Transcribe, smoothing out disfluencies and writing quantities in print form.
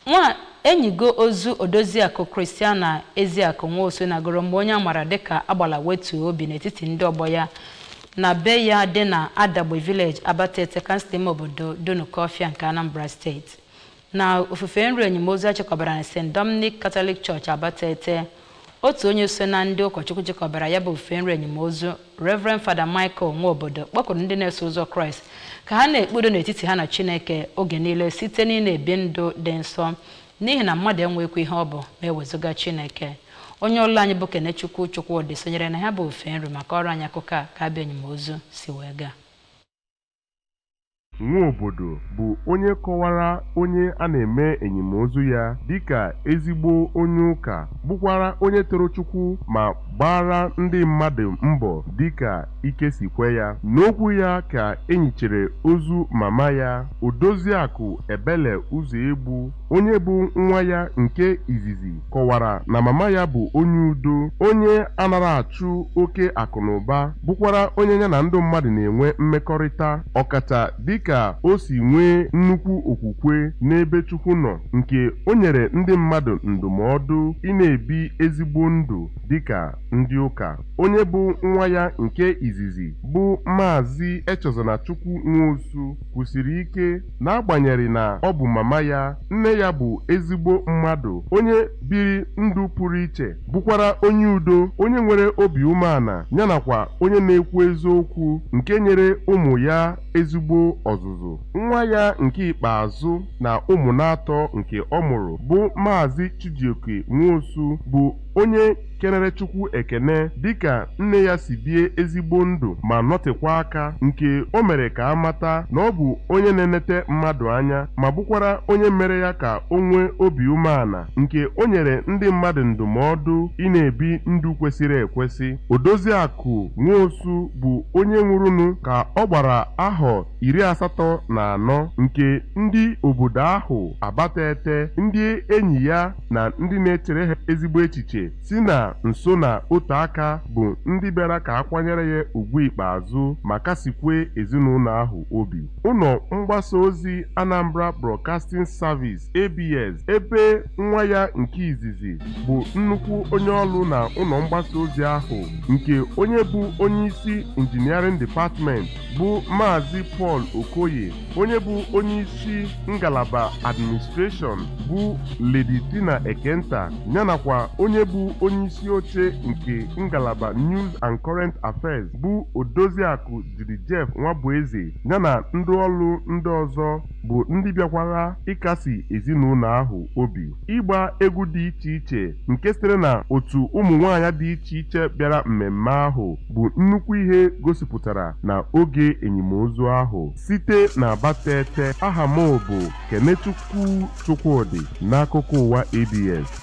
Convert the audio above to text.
nwa enyigo ozu Odoziakụ Christiana Eziakụ Nwosu na goro mgbe onye amara dịka agbala wetu obi n'etiti ndị ọgbọ ya na be ya dị na Adagbe Village Abatete kansụl obodo Donukọfịa nke Anambra Steeti. Na ofufe nri enyimozu achịkọbara na St. Dominic Catholic Church Abatete, otu onye so na ndị ụkọchukwu chịkọbara ya bụ ofufe nri enyimozu Reverend Father Michael Nwobodo kpọkụrụ ndị na-eso ụzọ Kraịst ka ha na-ekpudo n'etiti ha na Chineke oge niile site n'ịna-ebi ndụ dị nsọ n'ihi na mmadụ enwekwa ihe ọ bụ ma ewezuga Chineke. Onye ọlụ anyị bụ Kenechukwu Chukwudị sonyere na ya bụ ofufe nri maka ọrụ anyị akụkọ a ka abịa enyimozu si wee gaa. Nwobodo bụ onye kọwara onye a na-eme enyimozu ya dịka ezigbo onye ụka, bụkwara onye toro Chukwu ma gbara ndị mmadụ mbọ dịka ike si kwe ya. N'okwu ya ka enyichere ozu mama ya, Odoziakụ Ebele Ụzọegbu, onye bụ nwa ya nke izizi, kọwara na mama ya bụ onye udo, onye anara achụ oke akụnụba, bụkwara onye ya na ndị mmadụ na-enwe mmekọrịta, ọkacha dịka o si nwee nnukwu okwukwe n'ebe Chukwu nọ, nke o nyere ndị mmadụ ndụmọdụ ị na-ebi ezigbo ndụ dịka ndị ụka. Onye bụ nwa ya nke izizi bụ Maazị Echezonachukwu Nwosu kwusiri ike na agbanyeghị na ọ bụ mama ya, nne ya bụ ezigbo mmadụ, onye biri ndụ pụrụ iche, bụkwara onye udo, onye nwere obi umeala, yanakwa onye na-ekwu eziokwu, nke nyere ụmụ ya ezigbo ọzụzụ. Nwa ya nke ikpeazụ na ụmụ n'atọ nke ọ mụrụ bụ Maazị Chijioke Nwosu bụ onye kenere Chukwu ekene dịka nne ya si bie ezigbo ndụ ma nọtekwa aka, nke o mere ka amata na ọ bụ onye na-enete mmadụ anya ma bụkwara onye mere ya ka o nwee obi umeala, nke o nyere ndị mmadụ ndụmọdụ ị na-ebi ndụ kwesịrị ekwesị. Odoziakụ Nwosu bụ onye nwụrụnụ ka ọ gbara ahọ 84, nke ndị obodo ahụ Abatete, ndị enyi ya na ndị na-echere ha ezigbo echiche si na nso na otu aka bụ ndị bịara ka akwanyere ya ugwu ikpeazụ ma kasikwe ezinụlọ ahụ obi. Ụlọ mgbasa ozi Anambra Broadcasting Service (ABS), ebe nwa ya nke izizi bụ nnukwu onye ọrụ na ụlọ mgbasa ozi ahụ, nke onye bụ onye isi Engineering Department bụ Maazị Paul Okoye, onye bụ onye isi ngalaba Administration bụ Lady Tina Ekenta, yanakwa onye bụ onye isi oche nke ngalaba News and Current Affairs bụ Odoziakụ Judy Jeff Nwabueze, yana ndị ọrụ ndị ọzọ bụ ndị bịakwara ịkasi ezinụlọ ahụ obi. Ịgba egwu dị iche iche nke sitere na otu ụmụ nwaanyị dị iche iche bịara mmemme ahụ bụ nnukwu ihe gosipụtara na oge enyimozu ahụ. Site na Abatete, aha m bụ Kenechukwu Chukwudị n'akụkọ ụwa ABS.